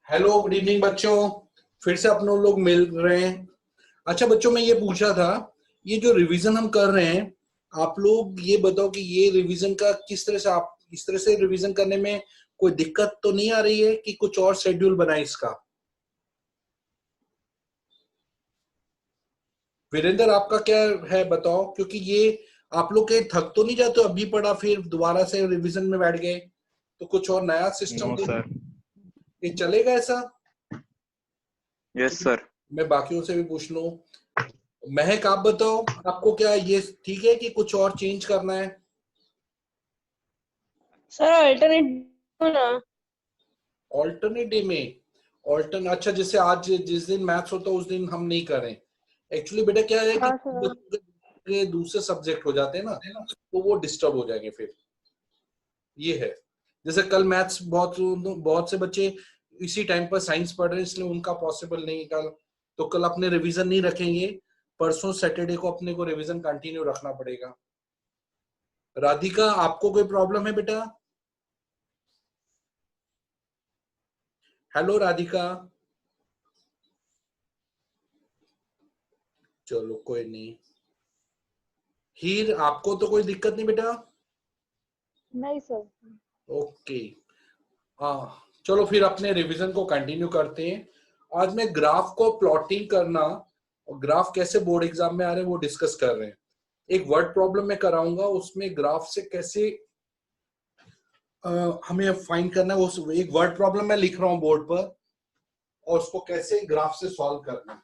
Hello, good evening बच्चों। फिर से अपने लोग मिल रहे हैं। अच्छा बच्चों, मैं ये पूछ रहा था, ये जो रिवीजन हम कर रहे हैं, आप लोग ये बताओ कि ये रिवीजन का किस तरह से, आप इस तरह से रिवीजन करने में कोई दिक्कत तो नहीं आ रही है कि कुछ और शेड्यूल बनाए इसका? वीरेंद्र, आपका क्या है बताओ, क्योंकि ये आप लोग के थक तो नहीं जाते? अभी पढ़ा फिर दोबारा से रिवीजन में बैठ गए, तो कुछ और नया सिस्टम नो तो सर। ये चलेगा ऐसा? Yes sir. मैं बाकियों से भी पूछ लूं। महक, आप बताओ, आपको क्या ये ठीक है कि कुछ और चेंज करना है? सर अल्टरनेट ना। ऑल्टरनेट डे में अच्छा, जैसे आज जिस दिन मैथ्स होता है उस दिन हम नहीं करें। एक्चुअली बेटा क्या है कि हाँ सर। बच्चों के दूसरे सब्जेक्ट हो जाते हैं ना, तो वो डिस्टर्ब हो जाएंगे फिर। ये है, जैसे कल मैथ्स बहुत बहुत से बच्चे इसी टाइम पर साइंस पढ़ रहे हैं, इसलिए उनका पॉसिबल नहीं है कल। तो कल अपने रिवीजन नहीं रखेंगे, परसों सैटरडे को अपने को रिवीजन कंटिन्यू रखना पड़ेगा। राधिका, आपको कोई प्रॉब्लम है बेटा? हेलो राधिका। चलो कोई नहीं। हीर, आपको तो कोई दिक्कत नहीं बेटा? नहीं सर। ओके। हाँ, चलो फिर अपने रिवीजन को कंटिन्यू करते हैं। आज मैं ग्राफ को प्लॉटिंग करना और ग्राफ कैसे बोर्ड एग्जाम में आ रहे हैं वो डिस्कस कर रहे हैं। एक वर्ड प्रॉब्लम मैं कराऊंगा, उसमें ग्राफ से कैसे हमें फाइंड करना है, उस एक वर्ड प्रॉब्लम मैं लिख रहा हूँ बोर्ड पर, और उसको कैसे ग्राफ से सॉल्व करना है।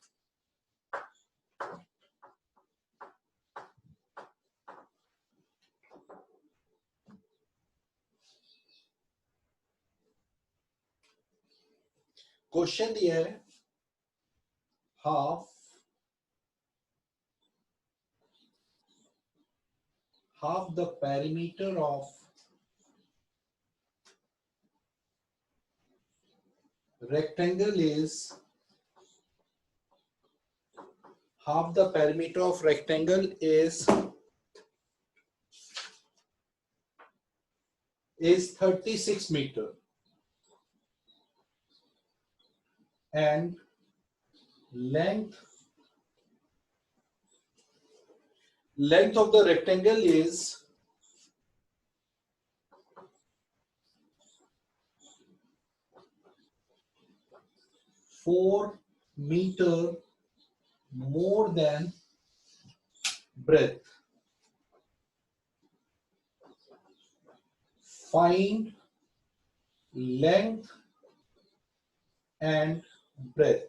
क्वेश्चन दिया है, half the perimeter of rectangle is 36 meter, and length of the rectangle is 4 meter more than breadth. Find length and breadth.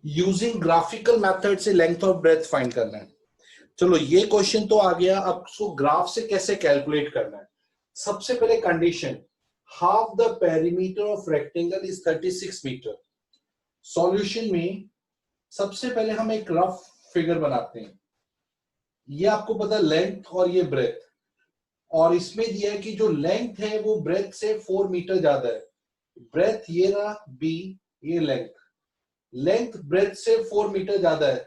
Using graphical method से लेंथ और ब्रेथ फाइंड करना है। चलो ये क्वेश्चन तो आ गया, अब उसको ग्राफ से कैसे कैलकुलेट करना है। सबसे पहले condition, half the perimeter of rectangle is 36 metre. Solution में सबसे पहले हम एक रफ फिगर बनाते हैं। ये आपको पता है लेंथ और ये ब्रेथ, और इसमें दिया है कि जो लेंथ है वो ब्रेथ से 4 मीटर ज्यादा है। ब्रेथ ये रहा बी, ये लेंथ ब्रेथ से 4 मीटर ज्यादा है,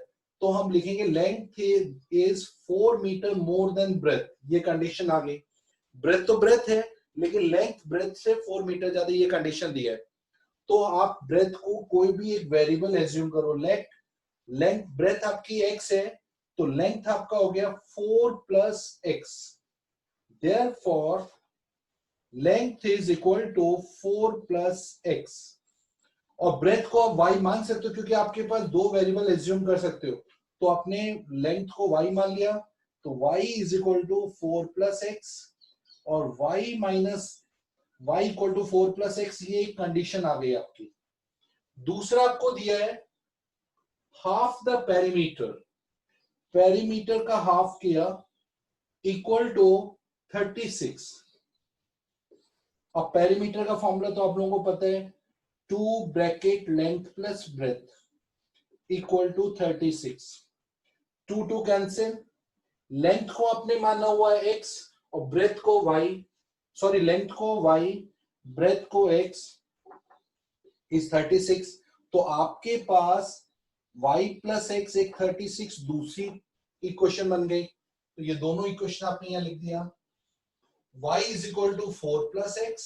तो हम लिखेंगे length is 4 metre more than breadth. ये कंडीशन आ गई। ब्रेथ तो ब्रेथ है, लेकिन लेंथ ब्रेथ से 4 मीटर ज्यादा, ये कंडीशन दिया है। तो आप ब्रेथ को कोई भी एक वेरिएबल एज्यूम करो। लेंथ ब्रेथ आपकी x है, तो लेंथ आपका हो गया 4 plus x। Therefore length is equal to 4 plus x। और ब्रेथ को आप y मान सकते हो, क्योंकि आपके पास दो वेरिएबल एज्यूम कर सकते हो। तो आपने लेंथ को y मान लिया, तो y is equal to 4 plus x, और y minus y equal to 4 plus x, ये एक कंडीशन आ गई आपकी। दूसरा आपको दिया है हाफ द पेरीमीटर, पेरीमीटर का हाफ किया इक्वल टू 36। अब पेरीमीटर का फॉर्मूला तो आप लोगों को पता है, 2 bracket length plus breadth equal to 36। 2 2 cancel, length को आपने माना हुआ है x और ब्रेथ को y, सॉरी लेंथ को y, ब्रेथ को x इज 36। तो आपके पास y प्लस x एक 36 दूसरी इक्वेशन बन गई। तो ये दोनों इक्वेशन आपने यहां लिख दिया। y is equal to 4 plus x,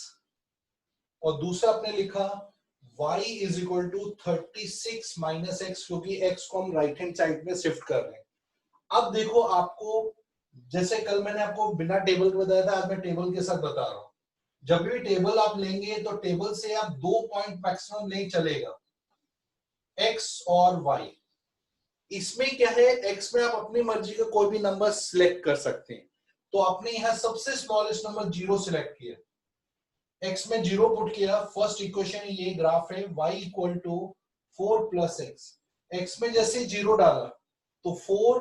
और दूसरा आपने लिखा y is equal to 36 minus x, क्योंकि x को हम राइट हैंड साइड में शिफ्ट कर रहे हैं। अब देखो आपको, जैसे कल मैंने आपको बिना टेबल के बताया था, आज मैं टेबल के साथ बता रहा हूं। जब भी टेबल आप लेंगे तो टेबल से आप 2 पॉइंट मैक्सिमम नहीं चलेगा, x और y। इसमें क्या है, x में आप अपनी मर्जी का कोई भी नंबर सिलेक्ट कर सकते हैं। तो आपने यहां सबसे स्मॉलेस्ट नंबर 0 सिलेक्ट किया, x में 0 पुट किया। फर्स्ट इक्वेशन ये ग्राफ है, y equal to 4 plus x. x में जैसे 0 डाला तो 4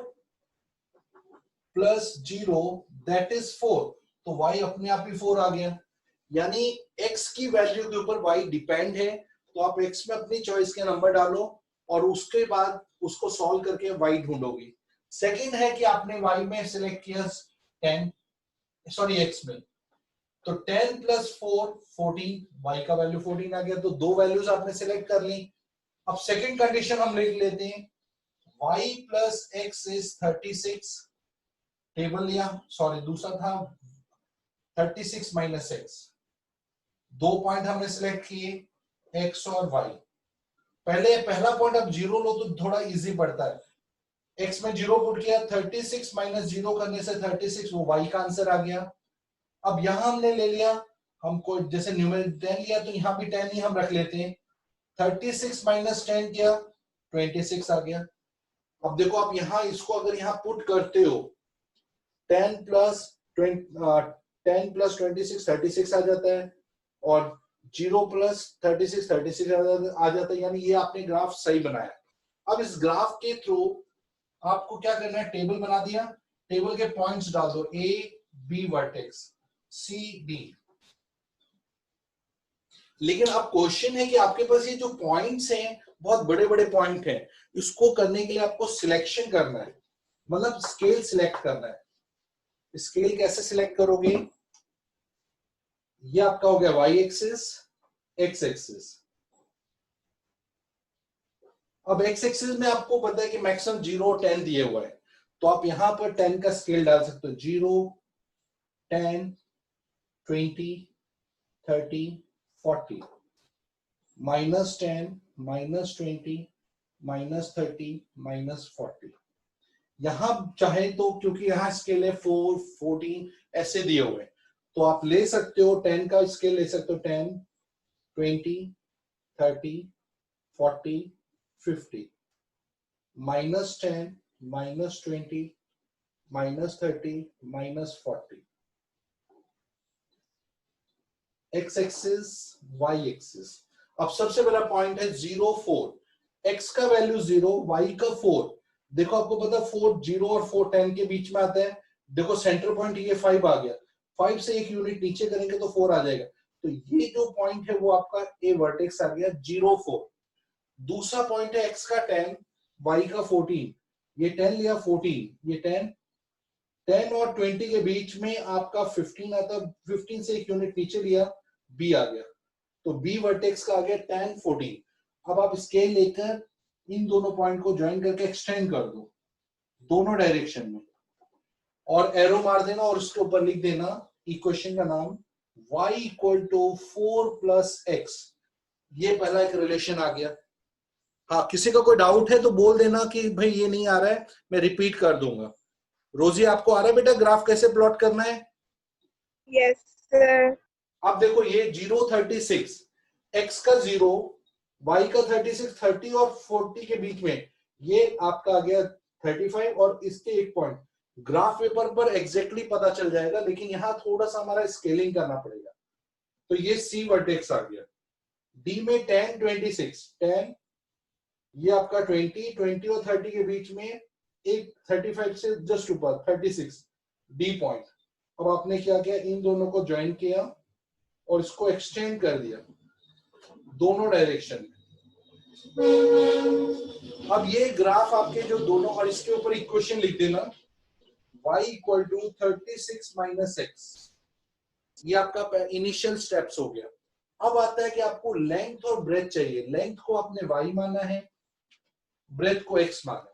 प्लस 0 दैट इज 4, तो y अपने आप ही 4 आ गया। यानी x की वैल्यू के ऊपर y डिपेंड है, तो आप x में अपनी चॉइस के नंबर डालो और उसके बाद उसको सॉल्व करके y ढूंढोगे। सेकंड है कि आपने y में सिलेक्ट किया 10, सॉरी x में, तो 10 प्लस 4 14, y का वैल्यू 14 आ गया। तो दो वैल्यूज आपने सिलेक्ट कर ली। अब सेकंड कंडीशन हम लिख लेते हैं, y plus x is 36, table लिया, सॉरी दूसरा था 36 माइनस एक्स। दो पॉइंट हमने सिलेक्ट किए, x और y। पहला पॉइंट अब 0 लो तो थोड़ा इजी पड़ता है। x में 0 पुट किया, 36 माइनस 0 करने से 36, वो y का आंसर आ गया। अब यहां हमने ले लिया, हमको जैसे न्यूमेरिक 10 लिया तो यहां भी 10 ही हम रख लेते हैं। 36 माइनस 10 किया, 26 आ गया। अब देखो आप यहां इसको अगर यहां पुट करते हो, 10 प्लस 26 36 आ जाता है, और 0 प्लस 36 36 आ जाता है। यानी ये आपने ग्राफ सही बनाया। अब इस ग्राफ के थ्रू आपको क्या करना है, टेबल बना दिया, टेबल के पॉइंट्स डाल दो, A B vertex, C D. लेकिन अब क्वेश्चन है कि आपके पास ये जो पॉइंट्स हैं बहुत बड़े बड़े पॉइंट हैं, इसको करने के लिए आपको सिलेक्शन करना है, मतलब स्केल सिलेक्ट करना है। स्केल कैसे सिलेक्ट करोगे, ये आपका हो गया y एक्सिस, x एक्सिस। अब x एक्सिस में आपको पता है कि मैक्सिमम 0 और 10 दिए हुआ है, तो आप यहां पर 10 का स्केल डाल सकते हो, 0 10 20 30 40, माइनस 10 माइनस 20 माइनस 30 माइनस 40। यहां चाहे तो, क्योंकि यहां स्केल है 4 14 ऐसे दिए हुए हैं, तो आप ले सकते हो 10 का स्केल ले सकते हो, 10 20 30 40 50, minus 10 minus 20 minus 30 minus 40। X axis y axis. अब सबसे पहला पॉइंट है 0 4, एक्स का वैल्यू 0, वाई का 4। देखो आपको पता 4 0 और 4 10 के बीच में आता है। देखो सेंटर पॉइंट ये 5 आ गया, 5 से एक यूनिट नीचे करेंगे तो 4 आ जाएगा। तो ये जो पॉइंट है वो आपका ए वर्टेक्स आ गया 0 4। दूसरा पॉइंट है एक्स का 10, वाई का 14, ये 10 लिया 14, ये 10 और 20 के बीच में आपका 15 आता, 15 से एक यूनिट नीचे लिया, बी आ गया। तो बी वर्टेक्स का आ गया 10 14। अब आप स्केल लेकर इन दोनों पॉइंट को ज्वाइन करके एक्सटेंड कर दो दोनों डायरेक्शन में, और एरो मार देना और उसके ऊपर लिख देना इक्वेशन का नाम, y equal to 4 plus x. ये पहला एक रिलेशन आ गया। हाँ, किसी का कोई डाउट है तो बोल देना कि भाई ये नहीं आ रहा है, मैं रिपीट कर दूंगा। रोजी आपको आ रहा है बेटा ग्राफ कैसे प्लॉट करना है? Yes, sir. अब देखो ये 0 36, x का 0, y का 36, 30 और 40 के बीच में ये आपका आ गया 35, और इसके एक पॉइंट ग्राफ पेपर पर एग्जैक्टली पता चल जाएगा, लेकिन यहां थोड़ा सा हमारा स्केलिंग करना पड़ेगा। तो ये सी वर्टेक्स आ गया। डी में 10 26, 10, ये आपका 20 और 30 के बीच में एक 35 से जस्ट ऊपर 36, डी पॉइंट। अब आपने क्या किया, इन दोनों को ज्वाइन किया और इसको एक्सटेंड कर दिया दोनों डायरेक्शन में। अब ये ग्राफ आपके जो दोनों, और इसके ऊपर इक्वेशन लिख देना, y equal to 36 minus x. ये आपका इनिशियल स्टेप्स हो गया। अब आता है कि आपको लेंथ और ब्रेथ चाहिए। लेंथ को आपने y माना है, ब्रेथ को x माना है।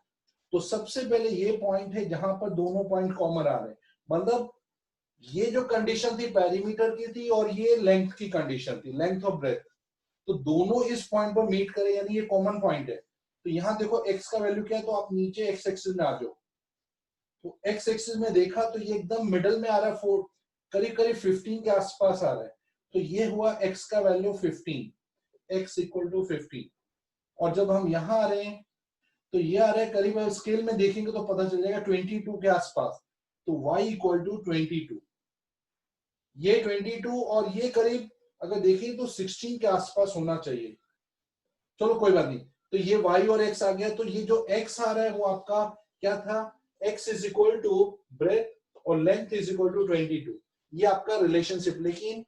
तो सबसे पहले ये पॉइंट है जहां पर दोनों पॉइंट कॉमन आ रहे हैं, मतलब ये जो कंडीशन थी पेरीमीटर की थी और ये लेंथ की कंडीशन थी, लेंथ ऑफ ब्रेथ। तो दोनों इस पॉइंट पर मीट करें, यानी ये कॉमन पॉइंट है। तो यहाँ देखो x का वैल्यू क्या है, तो आप नीचे x एक्सिस में आ जाओ। तो x एक्सिस में देखा तो ये एकदम मिडल में आ रहा है, 4 करीब करीब 15 के आसपास आ रहा है। तो ये हुआ x का वैल्यू 15, x इक्वल टू 15। और जब हम यहाँ आ रहे हैं तो ये आ रहा है करीब, स्केल में देखेंगे तो पता चल जाएगा 22 के आसपास। तो y इक्वल टू 22, ये 22 और ये करीब अगर देखें तो 16 के आसपास होना चाहिए। चलो कोई बात नहीं, तो ये y और x आ गया। तो ये जो x आ रहा है वो आपका क्या था, x is equal to breadth और लेंथ इज इक्वल टू 22। ये आपका रिलेशनशिप। लेकिन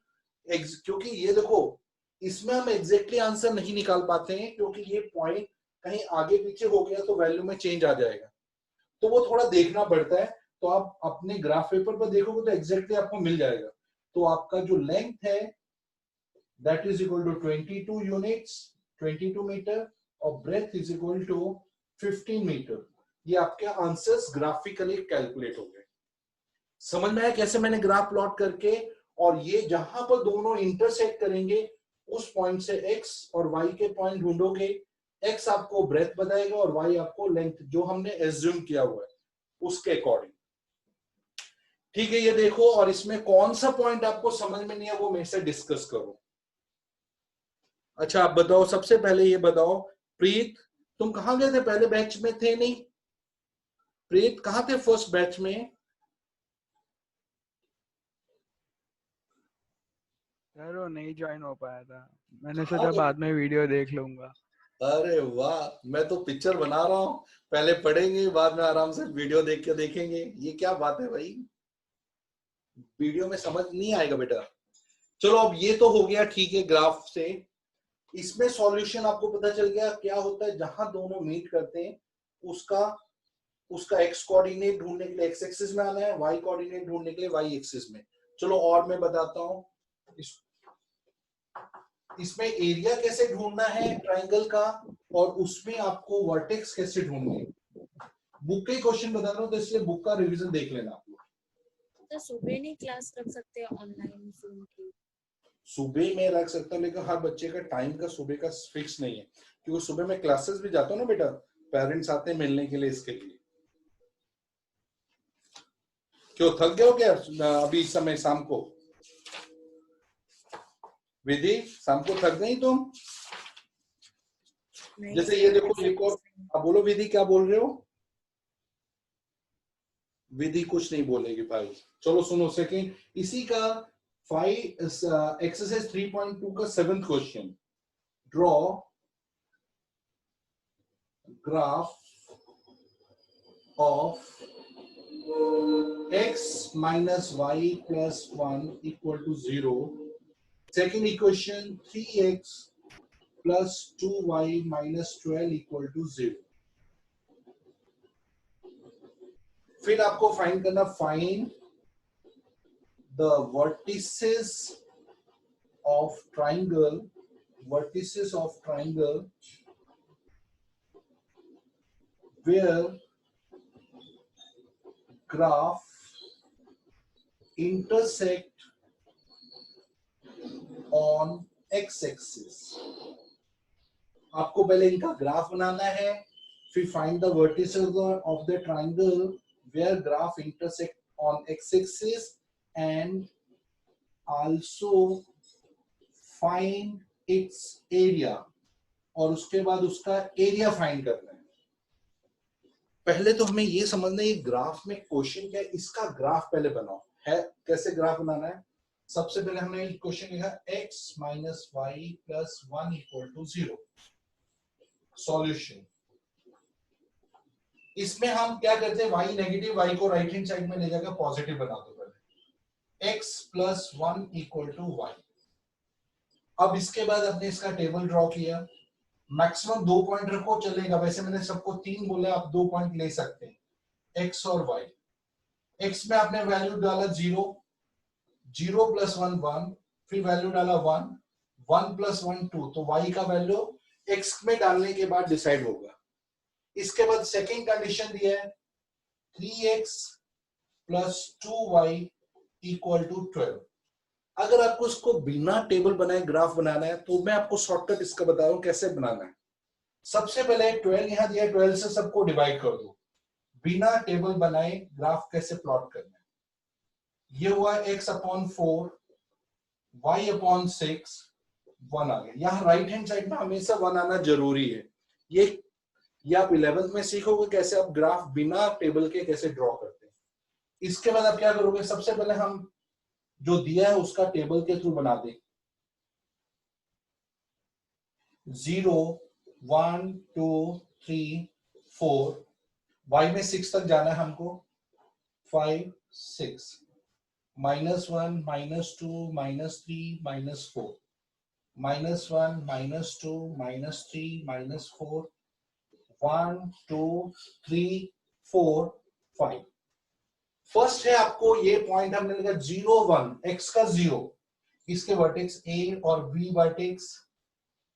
क्योंकि ये देखो इसमें हम एग्जैक्टली आंसर नहीं निकाल पाते हैं, क्योंकि ये पॉइंट कहीं आगे पीछे हो गया तो वैल्यू में चेंज आ जाएगा, तो वो थोड़ा देखना पड़ता है। तो आप अपने ग्राफ पेपर पर देखोगे तो एग्जैक्टली आपको मिल जाएगा। तो आपका जो लेंथ है that is equal to 22 units, 22 metre, और breadth is equal to 15 metre. ये आपके आंसर्स ग्राफिकली कैलकुलेट हो गए। समझ में आया कैसे मैंने ग्राफ प्लॉट करके, और ये जहां पर दोनों इंटरसेक्ट करेंगे उस पॉइंट से x और y के पॉइंट ढूंढोगे। x आपको ब्रेथ बताएगा और y आपको लेंथ, जो हमने एज्यूम किया हुआ है उसके अकॉर्डिंग। ठीक है, ये देखो, और इसमें कौन सा पॉइंट आपको समझ में नहीं है वो मेरे से डिस्कस करो। अच्छा आप बताओ, सबसे पहले ये बताओ, प्रीत तुम कहां गए थे, पहले बैच में थे नहीं? प्रीत कहां थे फर्स्ट बैच में? सर वो नहीं ज्वाइन हो पाया था, मैंने सोचा बाद में वीडियो देख लूंगा। अरे वाह, मैं तो पिक्चर बना रहा हूँ, पहले पढ़ेंगे बाद में आराम से वीडियो देख के देखेंगे। ये क्या बात है भाई, वीडियो में समझ नहीं आएगा बेटा। चलो अब ये तो हो गया, ठीक है, ग्राफ से। इसमें सॉल्यूशन आपको पता चल गया क्या होता है, जहां दोनों मीट करते हैं उसका उसका x कोऑर्डिनेट ढूंढने के लिए x एक्सिस में आना है, y कोऑर्डिनेट ढूंढने के लिए y एक्सिस में। चलो और मैं बताता हूँ, इसमें एरिया कैसे ढूंढना है ट्राइंगल का, और उसमें आपको वर्टेक्स कैसे ढूंढने। बुक के क्वेश्चन बता रहा हूँ, तो इसलिए बुक का रिवीजन देख लेना आप लोग। तो सुबह नहीं क्लास रख सकते ऑनलाइन जूम की? सुबह में रख सकता हूँ, लेकिन हर बच्चे का टाइम का सुबह का फिक्स नहीं है, क्योंकि सुबह में क्लासेस भी जाता हूँ ना बेटा, पेरेंट्स आते हैं मिलने के लिए, इसके लिए। क्यों थक गए हो क्या अभी इस समय शाम को? विधि शाम को थक गई तुम? जैसे ये देखो एक और, अब बोलो विधि क्या बोल रहे हो? विधि कुछ नहीं बोलेगी भाई। चलो सुनो सेकंड, इसी का 5 एक्सरसाइज 3.2 का 7th question. Draw graph of x minus y plus 1 equal to 0. Second equation 3x plus 2y minus 12 equal to 0. फिर आपको फाइंड करना, find the vertices of triangle, vertices of triangle where graph intersect on x-axis। आपको पहले इनका graph बनाना है, फिर find the vertices of the triangle where graph intersect on x-axis and also find its area, और उसके बाद उसका एरिया फाइंड करना है। पहले तो हमें ये समझना है ये ग्राफ में क्वेश्चन क्या है, इसका ग्राफ पहले बनाओ है। कैसे ग्राफ बनाना है, सबसे पहले हमने क्वेश्चन लिखा x minus y plus 1 equal to 0। Solution, इसमें हम क्या करते हैं, y नेगेटिव, y को राइट हैंड साइड में ले जाकर पॉजिटिव बना दो पहले, x plus 1 equal to y। अब इसके बाद हमने इसका टेबल ड्रॉ किया, मैक्सिमम 2 पॉइंट रखो चलेगा, वैसे मैंने सबको 3 बोला, आप 2 पॉइंट ले सकते हैं, x और y। x में आपने वैल्यू डाला 0, 0 प्लस 1 1, फिर वैल्यू डाला 1, 1 प्लस 1 2, तो y का वैल्यू x में डालने के बाद डिसाइड होगा। इसके बाद सेकेंड कंडीशन दिया है 3x plus 2y equal to 12। अगर आपको इसको बिना टेबल बनाए ग्राफ बनाना है तो मैं आपको शॉर्टकट इसका बता रहा हूं कैसे बनाना है। सबसे पहले 12 यहां दिया, 12 से सबको डिवाइड कर दो। बिना टेबल बनाए ग्राफ कैसे प्लॉट करना है। ये हुआ x/4, y/6, 1 आ गया। यहां राइट हैंड साइड में हमेशा 1 आना जरूरी है। ये आप 11th में सीखोगे कैसे आप ग्राफ बिना टेबल के कैसे ड्रॉ करते हैं। इसके बाद आप क्या करोगे, सबसे पहले हम जो दिया है उसका टेबल के थ्रू बना दे। 0 1 2 3 4, y में 6 तक जाना है हमको, 5 6, -1 -2 -3 -4, -1 -2 -3 -4, 1 2 3 4 5। फर्स्ट है आपको ये पॉइंट हमने लिखा 0 1, x का 0, इसके वर्टेक्स a और b वर्टेक्स,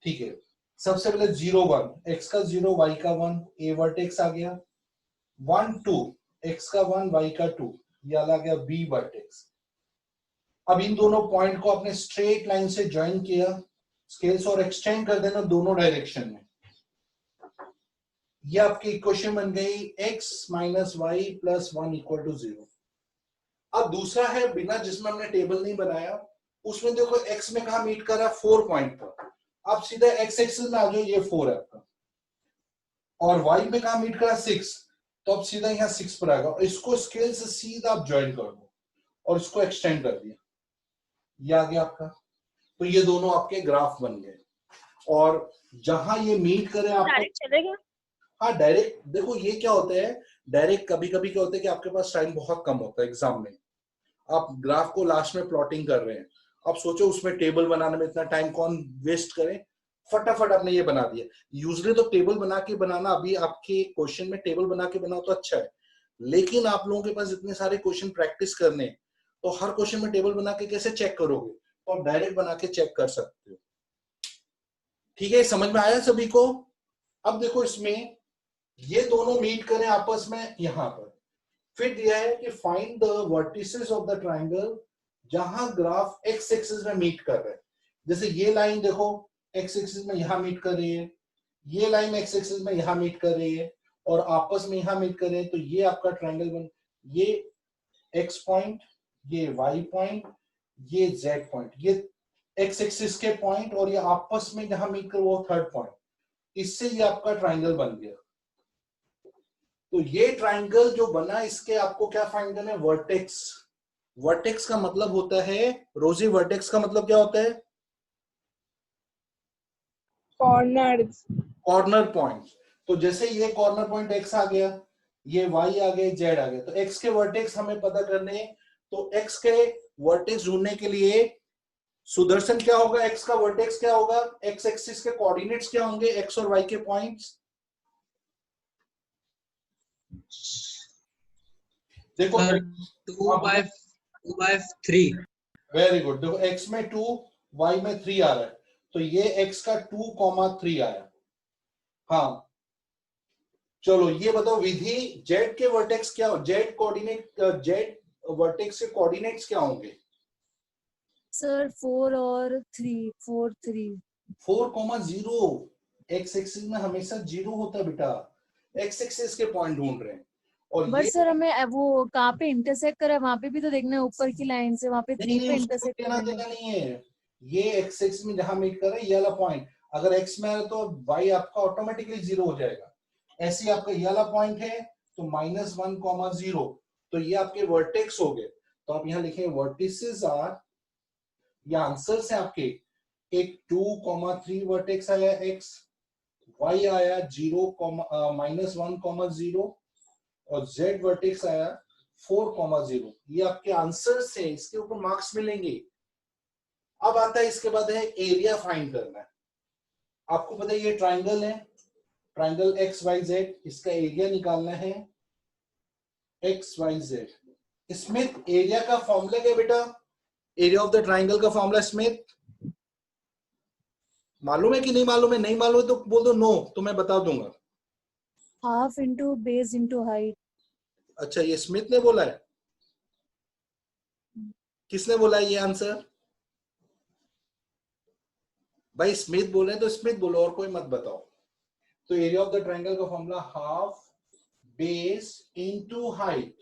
ठीक है। सबसे पहले 0 1, x का 0 y का 1, a वर्टेक्स आ गया। 1 2, x का 1 y का 2, ये आ गया b वर्टेक्स। अब इन दोनों पॉइंट को आपने स्ट्रेट लाइन से ज्वाइन किया, स्केल्स और एक्सटेंड कर देना दोनों डायरेक्शन में। ये आपकी इक्वेशन बन गई x - y + 1 = 0। अब दूसरा है बिना, जिसमें हमने टेबल नहीं बनाया, उसमें देखो x में कहा मीट कर रहा है 4 पॉइंट पर। आप सीधा x एक्सिस में आ जाओ, ये 4 है आपका, और y में कहा मीट कर रहा है 6, तो अब सीधा यहाँ 6 पर आएगा। और इसको स्केल से सीधा आप ज्वाइन कर दो और इसको एक्सटेंड कर दिया, ये आ गया आपका। तो ये दोनों आपके ग्राफ बन गए। और जहां ये मीट करे आपको डायरेक्ट चलेगा। हाँ डायरेक्ट। देखो ये क्या होता है, डायरेक्ट कभी कभी क्या होता है कि आपके पास टाइम बहुत कम होता है एग्जाम में, आप ग्राफ को लास्ट में प्लॉटिंग कर रहे हैं, आप सोचो उसमें टेबल बनाने में इतना टाइम कौन वेस्ट करे, फटाफट आपने ये बना दिया। यूजुअली तो टेबल बना के बनाना, अभी आपके क्वेश्चन में टेबल बना के बनाओ तो अच्छा है, लेकिन आप लोगों के पास इतने सारे क्वेश्चन प्रैक्टिस करने हैं, तो हर क्वेश्चन में टेबल बना के कैसे चेक करोगे, तो आप डायरेक्ट बना के चेक कर सकते हो। ठीक है, समझ में आया सभी को। अब देखो इसमें ये दोनों मीट करें आपस में यहां पर, फिर दिया है कि find the vertices of the triangle जहां ग्राफ एक्स एक्सिस में मीट कर रहे हैं। जैसे ये लाइन देखो एक्स एक्सिस में यहां मीट कर रही है, ये लाइन एक्स एक्सिस में यहां मीट कर रही है, और आपस में यहां मीट कर रहे हैं, तो ये आपका ट्राइंगल बन, ये एक्स पॉइंट, ये वाई पॉइंट, ये जेड पॉइंट, ये एक्स एक्सिस के पॉइंट, और ये आपस में जहां मीट कर वो थर्ड पॉइंट, इससे ये आपका ट्राइंगल बन गया। तो ये ट्राइंगल जो बना, इसके आपको क्या फाइंड करना है, वर्टेक्स। वर्टेक्स का मतलब होता है रोजी, वर्टेक्स का मतलब क्या होता है, कॉर्नर्स। Corner point. तो जैसे ये कॉर्नर पॉइंट एक्स आ गया, ये वाई आ गया, जेड आ गया, तो एक्स के वर्टेक्स हमें पता करने, तो एक्स के वर्टेक्स ढूंढने के लिए सुदर्शन क्या होगा, एक्स का वर्टेक्स क्या होगा, एक्स एक्सिस के कोऑर्डिनेट्स क्या होंगे, एक्स और वाई के पॉइंट्स। देखो 2/3। Very good. देखो x में 2, y में 3 आ रहा है, तो ये x का 2,3 आया। हाँ चलो ये बताओ विधि, z के वर्टेक्स क्या, z कोऑर्डिनेट, z वर्टेक्स के कोऑर्डिनेट्स क्या होंगे। सर 4 और 3, 4 3। 4,0, x एक्सिस में हमेशा 0 होता है बेटा, x एक्सिस के पॉइंट ढूंढ रहे हैं। और बट ये सर हमें वो कहाँ पे इंटरसेक्ट करे, वहां पे भी तो देखना है, ऊपर की लाइन से वहां पे 3 पे उसको इंटरसेक्ट लेना करेंगे। देना नहीं है, ये x एक्सिस में जहां मीट कर रहा है ये वाला पॉइंट, अगर x में है तो y आपका ऑटोमेटिकली 0 हो जाएगा। ऐसे ही आपका ये वाला पॉइंट है तो -1,0, तो ये आपके वर्टेक्स हो गए। तो आप यहाँ लिखेंगे वर्टिसेस आर, ये आंसर्स है आपके, एक 2,3 वर्टेक्स आया x, y आया -1,0 और z वर्टेक्स आया 4,0। ये आपके आंसर्स हैं, इसके ऊपर मार्क्स मिलेंगे। अब आता है इसके बाद है एरिया फाइंड करना है। आपको पता है ये ट्राइंगल है, ट्राइंगल XYZ, इसका एरिया निकालना है XYZ। स्मिथ एरिया का फॉर्मूला क्या बेटा, एरिया ऑफ द ट्राइंगल का फॉर्मूला स्मिथ मालूम है कि नहीं मालूम है, नहीं मालूम है तो बोल दो नो, तो मैं बता दूंगा। Half into base into height. अच्छा ये स्मिथ ने बोला है, किसने बोला ये आंसर? भाई स्मिथ बोले तो स्मिथ बोलो, और कोई मत बताओ। तो एरिया ऑफ द ट्रायंगल का formula half base into height.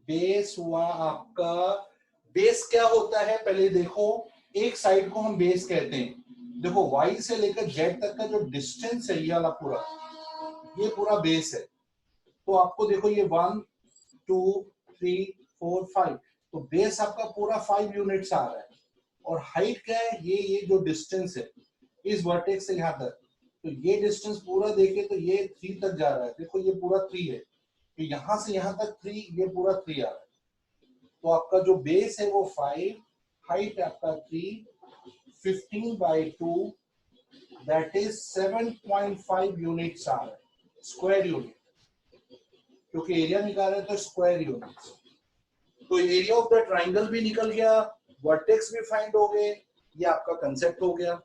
Base हुआ आपका, बेस क्या होता है पहले देखो, एक साइड को हम बेस कहते हैं। देखो y से लेकर z तक का जो डिस्टेंस है, ये वाला पूरा, ये पूरा बेस है। तो आपको देखो ये 1 2 3 4 5, तो बेस आपका पूरा 5 यूनिट्स आ रहा है। और हाइट क्या है? ये जो डिस्टेंस है इस वर्टेक्स से यहां तक, तो ये डिस्टेंस पूरा देखे तो ये 3 तक जा रहा है। देखो ये पूरा 3 है, तो यहां से यहां तक 3, ये पूरा 3 आ रहा है। तो आपका जो बेस है वो 5, हाइट आपका 3, 15/2, दैट इज 7.5 यूनिट्स आ रहा है, स्क्वायर यूनिट, क्योंकि एरिया निकाल रहे हैं तो स्क्वायर यूनिट्स। तो एरिया ऑफ द ट्राइंगल भी निकल गया, वर्टेक्स भी फाइंड हो गए, ये आपका कंसेप्ट हो गया।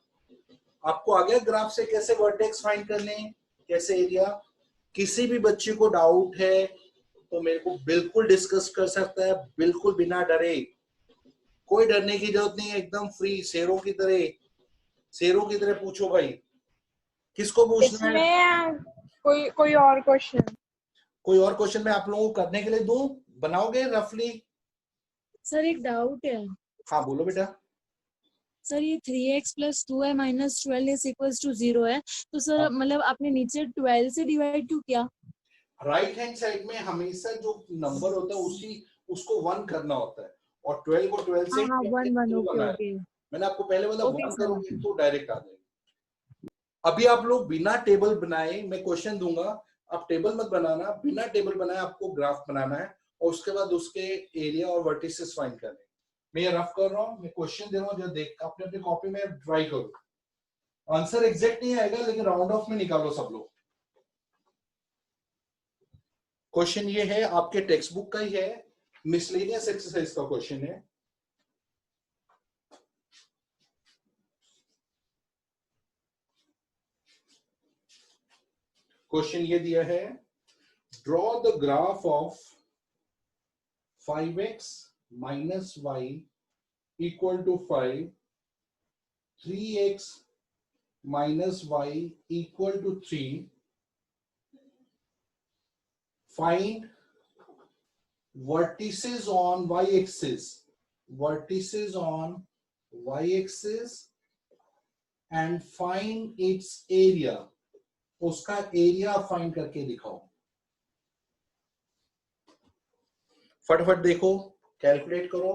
आपको आ गया ग्राफ से कैसे वर्टेक्स फाइंड करने, कैसे एरिया। किसी भी बच्चे को डाउट है तो मेरे को बिल्कुल डिस्कस कर सकता है, बिल्कुल बिना डरे, कोई डरने की जरूरत नहीं है, एकदम फ्री, शेरों की तरह, शेरों की तरह पूछो भाई। किसको पूछना है? इसमें कोई कोई और क्वेश्चन? कोई और क्वेश्चन मैं आप लोगों को करने के लिए दूं, बनाओगे रफली? सर एक डाउट है हाँ बोलो बेटा। सर, ये 3x + 2y - 12 = 0 है, तो सर हाँ। मतलब आपने नीचे 12 से डिवाइड क्यों किया? राइट हैंड साइड में हमेशा जो नंबर होता है उसी उसको 1 करना होता है, और 12 को 12 से हाँ 1 1, 2 ओके बनाया। ओके मैंने आपको पहले बोला ओके 1 सर। करोगे तो डायरेक्ट आ जाएगी। अभी आप लोग बिना टेबल बनाए, मैं क्वेश्चन दूंगा, आप टेबल मत बनाना, बिना टेबल बनाए आपको ग्राफ बनाना है, और उसके बाद उसके एरिया और वर्टिसेस फाइंड करने। मैं ये रफ कर रहा हूँ, मैं क्वेश्चन दे रहा हूँ, जो देख अपने अपनी कॉपी में ट्राई करो। आंसर एग्जैक्ट नहीं आएगा, लेकिन राउंड ऑफ में निकालो सब लोग। क्वेश्चन ये है, आपके टेक्स्ट बुक का ही है, मिसलेनियस एक्सरसाइज का क्वेश्चन है। क्वेश्चन ये दिया है, draw the graph of 5x - y = 5, 3x - y = 3, find vertices on y-axis, vertices on y-axis and find its area, उसका एरिया फाइंड करके दिखाओ। फटाफट देखो, कैलकुलेट करो,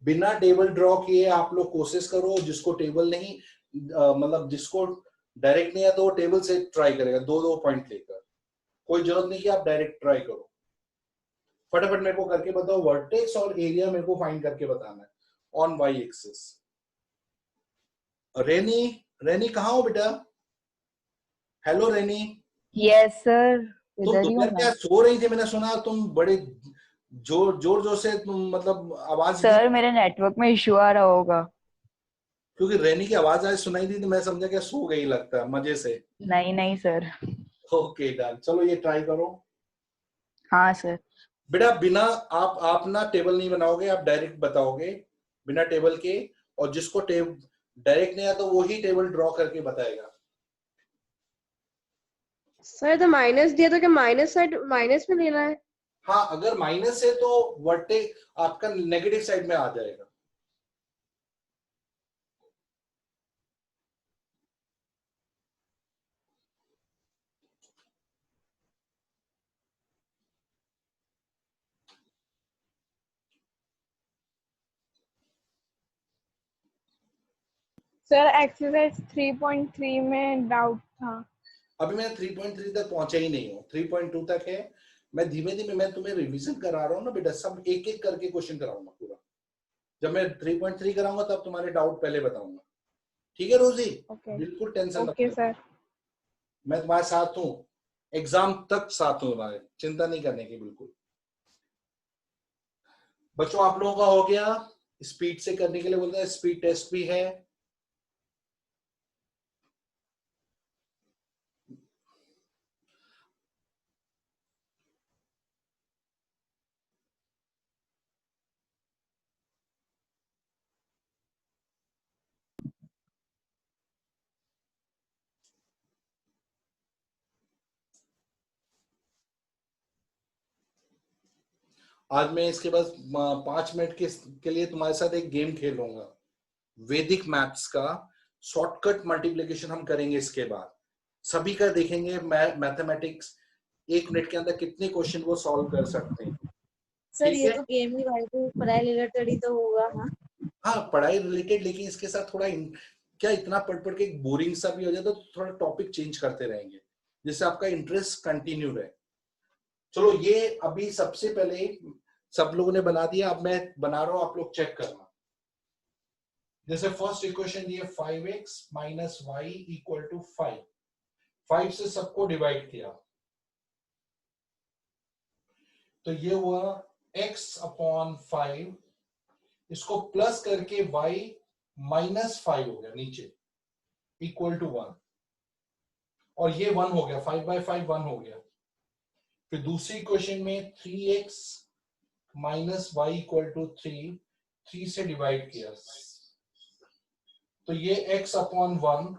बिना टेबल ड्रॉ किए आप लोग कोशिश करो। जिसको टेबल नहीं, मतलब जिसको डायरेक्ट नहीं है तो वो टेबल से ट्राई करेगा, 2-2 पॉइंट लेकर। कोई जरूरत नहीं कि आप डायरेक्ट ट्राई करो। फटाफट मेरे को करके बताओ, वर्टेक्स और एरिया मेरे को फाइंड करके बताना है ऑन वाई एक्सिस। रेनी, रेनी कहाँ हो बेटा? हेलो रेनी। यस सर, तुम इधर ही हूँ दोपहर मैं। क्या सो रही थी? मैंने सुना तुम बड़े जोर जोर से तुम मतलब आवाज दी, सर मेरे नेटवर्क में इश्यू आ रहा होगा। क्योंकि रेनी की आवाज आज सुनाई दी तो मैं समझा क्या सो गई लगता है मजे से। नहीं नहीं सर। ओके डन, चलो ये ट्राई करो। हाँ सर। बेटा बिना आप ना टेबल नहीं बनाओगे, आप डायरेक्ट बताओगे बिना टेबल के, और जिसको टेबल डायरेक्ट नहीं आता वो ही टेबल ड्रॉ करके बताएगा। सर तो माइनस दिया, तो क्या माइनस साइड माइनस में लेना है? हाँ, अगर माइनस है तो वर्टे आपका नेगेटिव साइड में आ जाएगा। सर एक्सरसाइज 3.3 में डाउट था। अभी मैं 3.3 तक पहुंचा ही नहीं हूँ, 3.2 तक है। मैं धीमे धीमे मैं तुम्हें रिवीजन करा रहा हूँ ना बेटा, सब एक एक करके क्वेश्चन कराऊंगा पूरा। जब मैं 3.3 कराऊंगा तब तुम्हारे डाउट पहले बताऊंगा। ठीक है रोजी? ओके बिल्कुल टेंशन मत ओके लो, सर। मैं तुम्हारे साथ हूँ, एग्जाम तक साथ हूँ तुम्हारे, चिंता नहीं करने की बिल्कुल। बच्चों आप लोगों का हो गया? स्पीड से करने के लिए बोलते हैं, स्पीड टेस्ट भी है। आज मैं इसके बाद 5 मिनट के लिए तुम्हारे साथ एक गेम खेलूंगा, वैदिक मैथ्स का शॉर्टकट मल्टीप्लिकेशन हम करेंगे। इसके बाद सभी का देखेंगे मैथमेटिक्स 1 मिनट के अंदर कितने क्वेश्चन वो सॉल्व कर सकते हैं। सर ठीक ये है? तो गेम ही भाई, तो पढ़ाई रिलेटेड ही तो होगा ना। हाँ, पढ़ाई रिलेटेड, लेकिन इसके साथ थोड़ा क्या इतना पढ़ के बोरिंग सा भी हो जाए तो थोड़ा टॉपिक चेंज करते रहेंगे जिससे आपका इंटरेस्ट कंटिन्यू रहे। चलो, ये अभी सबसे पहले सब लोगों ने बना दिया, अब मैं बना रहा हूं, आप लोग चेक करना। जैसे फर्स्ट इक्वेशन ये 5x minus Y equal to 5, 5 से सबको डिवाइड किया तो ये हुआ x अपॉन 5, इसको प्लस करके y माइनस 5 हो गया नीचे इक्वल टू 1, और ये 1 हो गया, 5/5 1 हो गया। फिर दूसरी इक्वेशन में 3x minus Y equal to 3, 3 से डिवाइड किया तो ये x upon 1,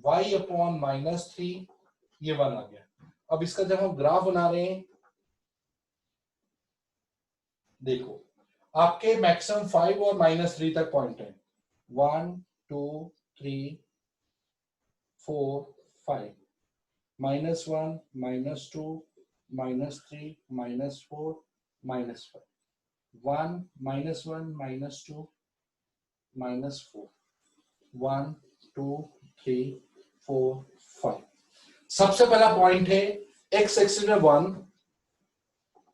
y upon minus 3, ये 1 आ गया। अब इसका जब हम ग्राफ बना रहे हैं, देखो आपके मैक्सिमम 5 और -3 तक पॉइंट है, 1 2 3 4 5, -1 -2 -3 -4 -5, 1 -1 -2 -4, 1 2 3 4 5। सबसे पहला पॉइंट है x एक्सिस में 1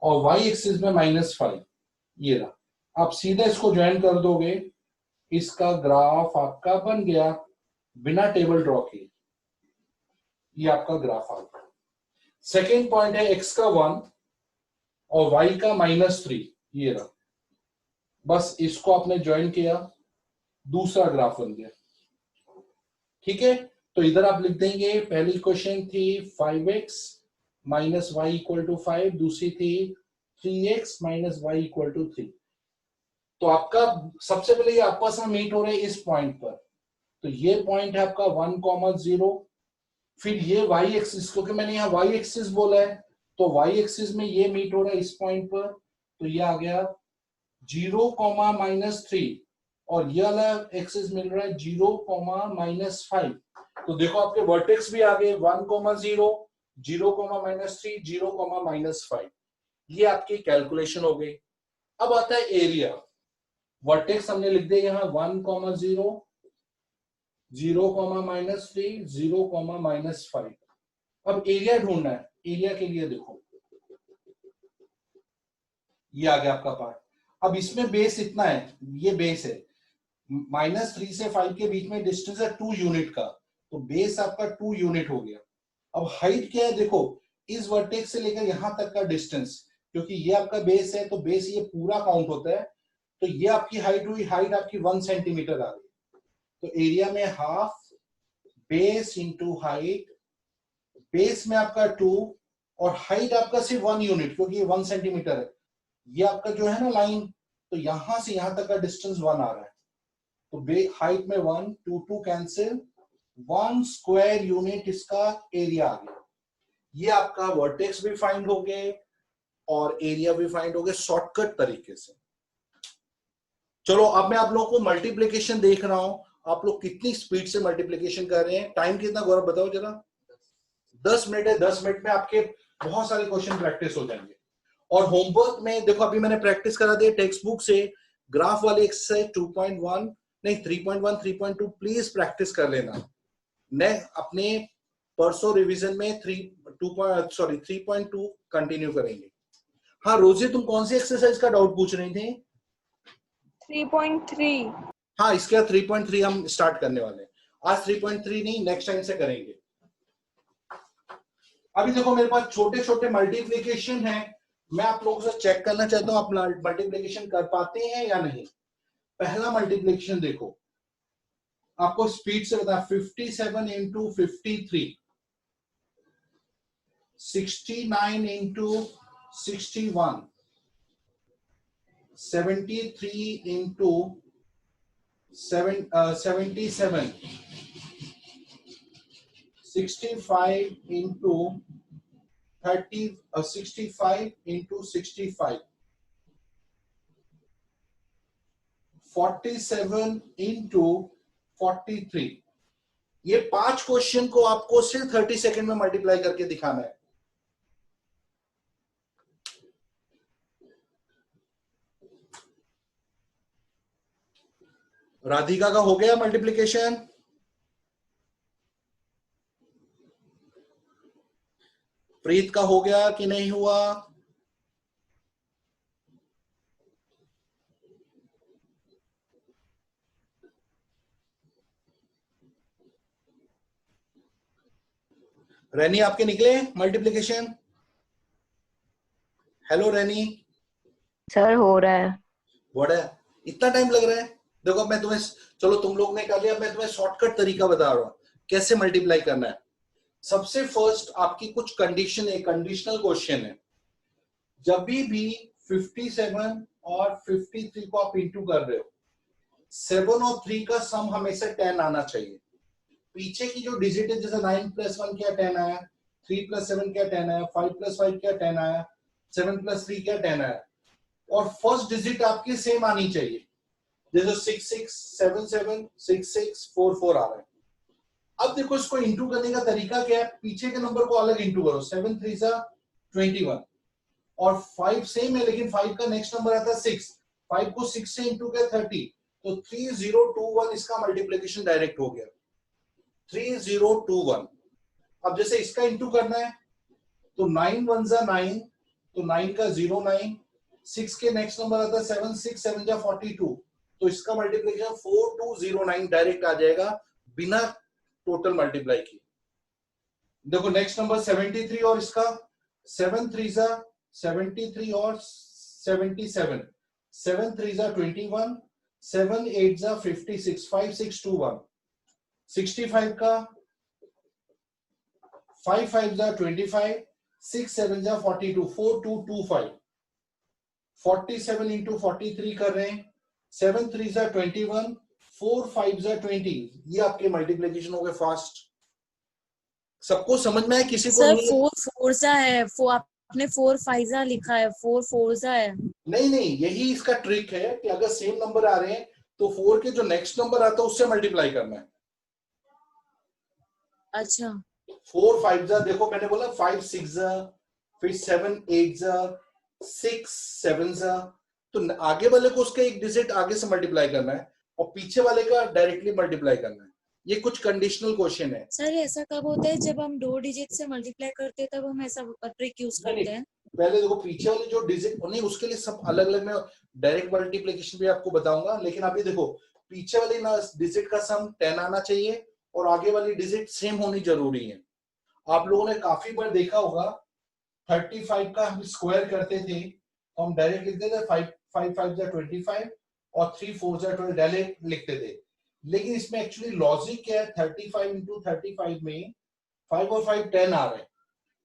और y एक्सिस में -5, ये रहा। आप सीधे इसको ज्वाइन कर दोगे, इसका ग्राफ आपका बन गया बिना टेबल ड्रॉ किए, ये आपका ग्राफ आ गया। सेकेंड पॉइंट है x का 1 और y का -3, ये रहा। बस इसको आपने ज्वाइन किया, दूसरा ग्राफ बन गया। ठीक है, तो इधर आप लिख देंगे, पहली क्वेश्चन थी 5x minus Y equal to 5, दूसरी थी 3x minus Y equal to 3। तो आपका सबसे पहले ये आपस में मीट हो रहे हैं इस पॉइंट पर, तो ये पॉइंट है आपका 1,0। फिर ये y एक्सिस, क्योंकि मैंने यहाँ y एक्सिस बोला है तो y एक्सिस में ये मीट हो रहा है इस पॉइंट पर, तो ये आ गया 0,-3, और ये वाला एक्सिस मिल रहा है 0,-5। तो देखो आपके वर्टेक्स भी आ गए 1,0, 0,-3, 0,-5। ये आपकी कैलकुलेशन हो गई। अब आता है एरिया। वर्टेक्स हमने लिख दिया यहाँ 1,0, 0,-3, 0,-5। अब एरिया ढूंढना है। एरिया के लिए देखो ये आ गया आपका पार्ट। अब इसमें बेस इतना है, ये बेस है, -3 से 5 के बीच में डिस्टेंस है 2 यूनिट का, तो बेस आपका 2 यूनिट हो गया। अब हाइट क्या है, देखो इस वर्टेक्स से लेकर यहां तक का डिस्टेंस, क्योंकि ये आपका बेस है तो बेस ये पूरा काउंट होता है, तो ये आपकी हाइट हुई, हाइट आपकी 1 सेंटीमीटर आ गई। तो एरिया में half base into height, base में आपका 2 और हाइट आपका सिर्फ 1 यूनिट, क्योंकि ये 1 सेंटीमीटर है। ये आपका जो है ना लाइन, तो यहां से यहां तक का डिस्टेंस 1 आ रहा है, तो हाइट में 1 2 2 कैंसिल, 1 स्क्वायर यूनिट इसका एरिया आ गया। ये आपका वर्टेक्स भी फाइंड हो गए और एरिया भी फाइंड हो गए शॉर्टकट तरीके से। चलो अब मैं आप लोगों को मल्टीप्लिकेशन देख रहा हूं, आप लोग कितनी स्पीड से मल्टीप्लिकेशन कर रहे हैं। टाइम कितना गौरव बताओ जरा। 10 मिनट है, 10 मिनट में आपके बहुत सारे क्वेश्चन प्रैक्टिस हो जाएंगे। और होमवर्क में देखो अभी मैंने प्रैक्टिस करा दिया टेक्स्ट बुक से, ग्राफ वाले एक्सरसाइज 2.1 नहीं 3.1 3.2 प्लीज प्रैक्टिस कर लेना। मैं अपने परसों रिवीजन में 3.2 कंटिन्यू करेंगे। हाँ रोजी, तुम कौन सी एक्सरसाइज का डाउट पूछ रही थी? 3.3। हाँ, इसके बाद 3.3 हम स्टार्ट करने वाले हैं। आज 3.3 नहीं, नेक्स्ट टाइम से करेंगे। अभी देखो मेरे पास छोटे छोटे मल्टीप्लिकेशन है, मैं आप लोगों से चेक करना चाहता हूं आप मल्टीप्लिकेशन कर पाते हैं या नहीं। पहला मल्टीप्लिकेशन देखो, आपको स्पीड से बता, 57 into 53, 69 into 61, 73 into 77, 65 into 65 into 65, 47 into 43। ये 5 क्वेश्चन को आपको सिर्फ 30 सेकंड में मल्टीप्लाई करके दिखाना है। राधिका का हो गया मल्टीप्लिकेशन? प्रीत का हो गया कि नहीं हुआ? रैनी आपके निकले मल्टीप्लिकेशन? हेलो रैनी। सर हो रहा है। बड़ा इतना टाइम लग रहा है? देखो मैं तुम्हें, चलो तुम लोग ने कर लिया, मैं तुम्हें शॉर्टकट तरीका बता रहा हूं कैसे मल्टीप्लाई करना है। सबसे फर्स्ट आपकी कुछ कंडीशन है, कंडीशनल क्वेश्चन है। जब भी 57 और 53 को आप इंटू कर रहे हो, 7 और 3 का सम हमेशा 10 आना चाहिए। पीछे की जो डिजिट है, जैसे 9 + 1 क्या 10 आया, 3 + 7 क्या 10 आया, 5 + 5 क्या 10 आया, 7 + 3 क्या 10 आया। और फर्स्ट डिजिट आपकी सेम आनी चाहिए, जैसे 6677 6644 आ रहा है। अब देखो इसको इंटू करने का तरीका क्या है, पीछे के नंबर को अलग इंटू करो। 7 3 जा 21 और 5 सेम है, लेकिन 5 का नेक्स्ट नंबर आता है 6। 5 को 6 से इंटू किया 30, तो 3021 इसका मल्टीप्लिकेशन डायरेक्ट हो गया, 3021। अब जैसे इसका इंटू करना है तो 9 1 जा 9, तो 9 का 09, 6 के नेक्स्ट नंबर आता है 7, 6 7 जा 42, तो इसका मल्टीप्लिकेशन 4209 डायरेक्ट आ जाएगा बिना टोटल मल्टीप्लाई किए। देखो नेक्स्ट नंबर 73 और इसका 7 3 जा 73 और 77, 7 3 जा 21, 7 8 जा 56, 5621। 65 का 5 5 जा 25, 6 7 जा 42, 4225। 47 into 43 कर रहे हैं, 7 3 जा 21, 4 5 जा 20। ये आपके मल्टीप्लिकेशन हो गए फास्ट। सबको समझ में है? किसी को सर नहीं? 4 4 सा है, आपने 4 5 सा लिखा है, 4 4 सा है। नहीं नहीं, यही इसका ट्रिक है कि अगर सेम नंबर आ रहे हैं तो 4 के जो नेक्स्ट नंबर आता है उससे मल्टीप्लाई करना है। अच्छा 4 5 जा, देखो मैंने बोला 5 6 जा, फिर 7 8 जा, 6 7 जा, तो आगे वाले को उसका एक डिजिट आगे से मल्टीप्लाई करना है और पीछे वाले का डायरेक्टली मल्टीप्लाई करना है। ये कुछ कंडीशनल क्वेश्चन है। सर ऐसा कब होता है जब हम 2 डिजिट से मल्टीप्लाई करते हैं, तब हम ऐसा ट्रिक यूज नहीं, करते हैं? पहले देखो पीछे वाले जो डिजिट, नहीं उसके लिए सब अलग अलग, मैं डायरेक्ट मल्टीप्लिकेशन भी आपको बताऊंगा, लेकिन अभी देखो पीछे वाली ना डिजिट का सम 10 आना चाहिए और आगे वाली डिजिट सेम होनी जरूरी है। आप लोगों ने काफी बार देखा होगा 35 का हम स्क्वायर करते थे तो हम डायरेक्ट लिखते थे 5 5 5 जा 25 और 3 4 जा 12 डायरेक्ट लिखते थे। लेकिन इसमें एक्चुअली लॉजिक क्या है, 35 into 35 में 5 और 5 10 आ रहे हैं,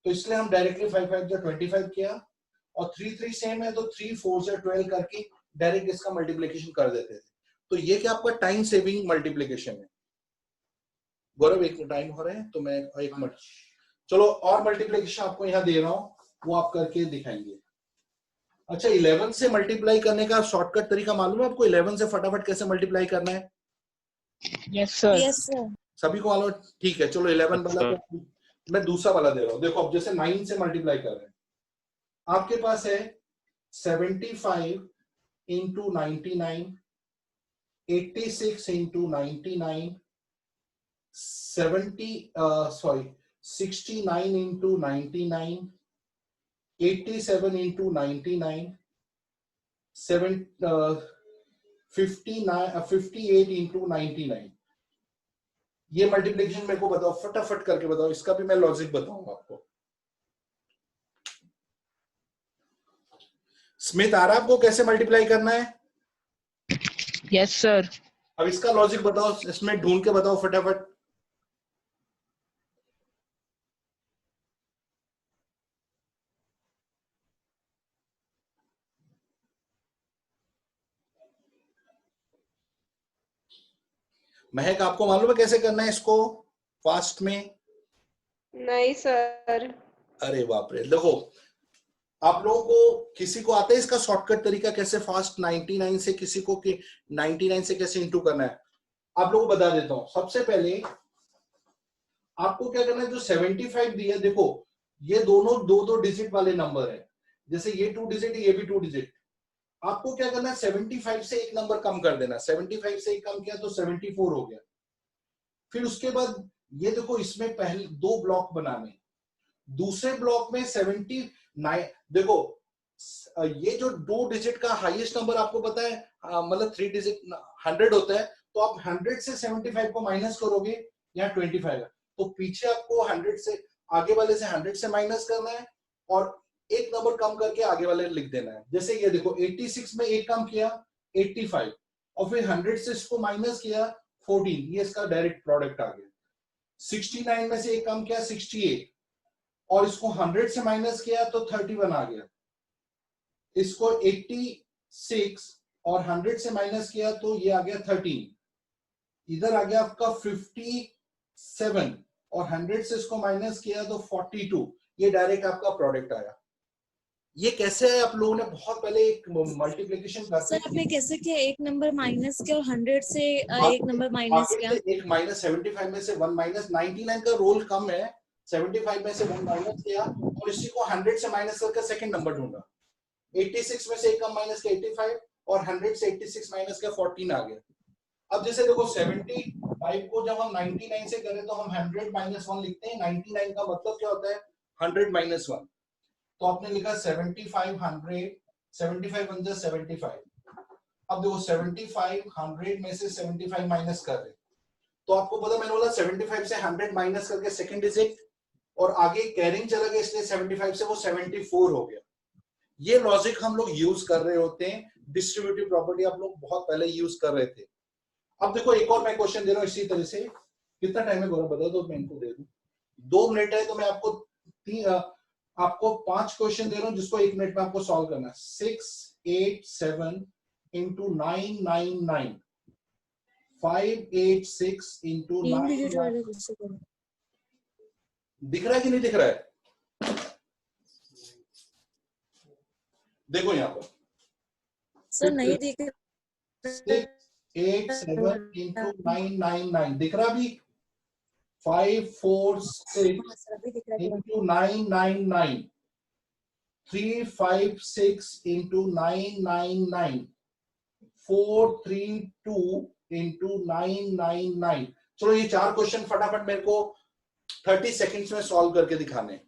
तो इसलिए हम डायरेक्टली 5 5 जा 25 किया और 3 3 सेम है तो 3 4 जा 12 करके डायरेक्ट इसका मल्टीप्लिकेशन कर देते थे। तो ये क्या आपका टाइम सेविंग मल्टीप्लिकेशन है। गौरव एक टाइम हो रहे हैं तो मैं एक मिनट, चलो और मल्टीप्लिकेशन आपको यहाँ दे रहा हूं, वो आप करके दिखाएंगे। अच्छा 11 से मल्टीप्लाई करने का शॉर्टकट तरीका मालूम है आपको? 11 से फटाफट कैसे मल्टीप्लाई करना है? Yes sir. Yes sir. सभी को मालूम है? ठीक है, चलो 11 वाला अच्छा। मैं दूसरा वाला दे रहा हूं। देखो अब जैसे 9 से मल्टीप्लाई कर रहे हैं, आपके पास है 75 into 99, 86 into 99, 69 into 99, 87 into 99, 58 into 99। ये मल्टीप्लिकेशन मेरे को बताओ, फटाफट करके बताओ, इसका भी मैं लॉजिक बताऊंगा आपको। स्मिथ आ रहा है आपको कैसे मल्टीप्लाई करना है? Yes sir. अब इसका लॉजिक बताओ, इसमें ढूंढ के बताओ फटाफट। महक आपको मालूम है कैसे करना है इसको फास्ट में? नहीं सर। अरे बाप रे, देखो आप लोगों को किसी को आता है इसका शॉर्टकट तरीका कैसे फास्ट 99 से किसी को कि 99 से कैसे इंटू करना है? आप लोगों को बता देता हूं। सबसे पहले आपको क्या करना है, जो 75 दिया, देखो ये दोनों दो दो डिजिट वाले नंबर है, जैसे ये 2 डिजिट, ये भी 2 डिजिट। आपको क्या करना है, 75 से एक नंबर कम कर देना। 75 से एक कम किया तो 74 हो गया। फिर उसके बाद ये देखो, इसमें पहले 2 ब्लॉक बनाने, दूसरे ब्लॉक में 79। देखो ये जो 2 डिजिट का हाईएस्ट नंबर आपको पता है, मतलब 3 डिजिट 100 होता है, तो आप 100 से 75 को माइनस करोगे, यहाँ 25 है, तो पीछे आपको 100 से आगे वाले से 100 से माइनस करना है और एक नंबर कम करके आगे वाले लिख देना है। जैसे ये देखो 86 में एक कम किया 85 और फिर 100 से इसको माइनस किया 14, ये इसका डायरेक्ट प्रोडक्ट आ गया। 69 में से एक कम किया 68 और इसको 100 से माइनस किया तो 31 आ गया। इसको 86 और 100 से माइनस किया तो ये आ गया 13। इधर आ गया आपका 57 और 100 से इसको माइनस किया तो 42। ये डायरेक्ट आपका प्रोडक्ट आया। ये कैसे है, आप लोगों ने बहुत पहले एक मल्टीप्लिकेशन करते सर आपने कैसे किया, एक नंबर माइनस किया और 100 से एक नंबर माइनस किया? एक माइनस 75 में से 1 माइनस 99 का रोल कम है, 75 में से 1 माइनस किया और इसी को 100 से माइनस करके सेकंड नंबर ढूंढा। 86 में से एक कम माइनस किया 85 और 100 से 86 माइनस किया 14 आ गया। अब जैसे देखो 75 को जब हम 99 से करें तो हम 100 माइनस 1 लिखते हैं। 99 का मतलब क्या होता है, 100 माइनस 1। तो आपने लिखा 75 100, 75 1 जा 75। अब देखो 75 100 में से 75 माइनस कर रहे, तो आपको पता, मैंने बोला 75 से 100 माइनस करके सेकंड डिजिट और आगे कैरिंग चला गया, इसलिए 75 से वो 74 हो गया। ये लॉजिक हम लोग यूज कर रहे होते हैं। डिस्ट्रीब्यूटिव प्रॉपर्टी आप लोग बहुत पहले यूज कर रहे थे। अब देखो एक और मैं क्वेश्चन दे रहा हूं इसी तरह से। कितना टाइम है गौरव, बता दो, मैं इनको दे दूं। 2 मिनट है तो मैं आपको 5 क्वेश्चन दे रहा हूं जिसको 1 मिनट में आपको सॉल्व करना है। 687 into 999, 586 into 3 डिजिट 999। वाले कैसे करें? दिख रहा है कि नहीं दिख रहा है? देखो यहाँ पर सर नहीं दिख रहा। 687 into 999 दिख रहा भी। 546 हाँ सर अभी दिख रहा है। into 999, 356 into 999, 432 into 999। चलो ये 4 क्वेश्चन फटाफट मेरे को 30 सेकंड्स में सॉल्व करके दिखाने।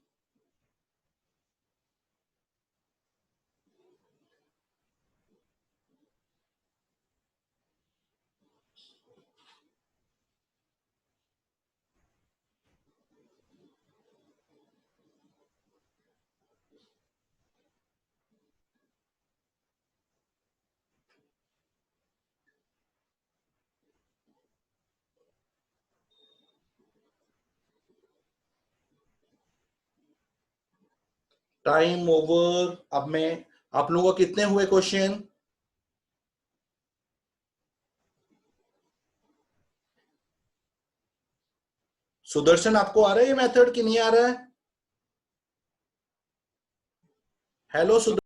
Time over. अब मैं, आप लोगों को कितने हुए क्वेश्चन? सुदर्शन आपको आ रहा है ये मेथड कि नहीं आ रहा है? हेलो सुदर्शन।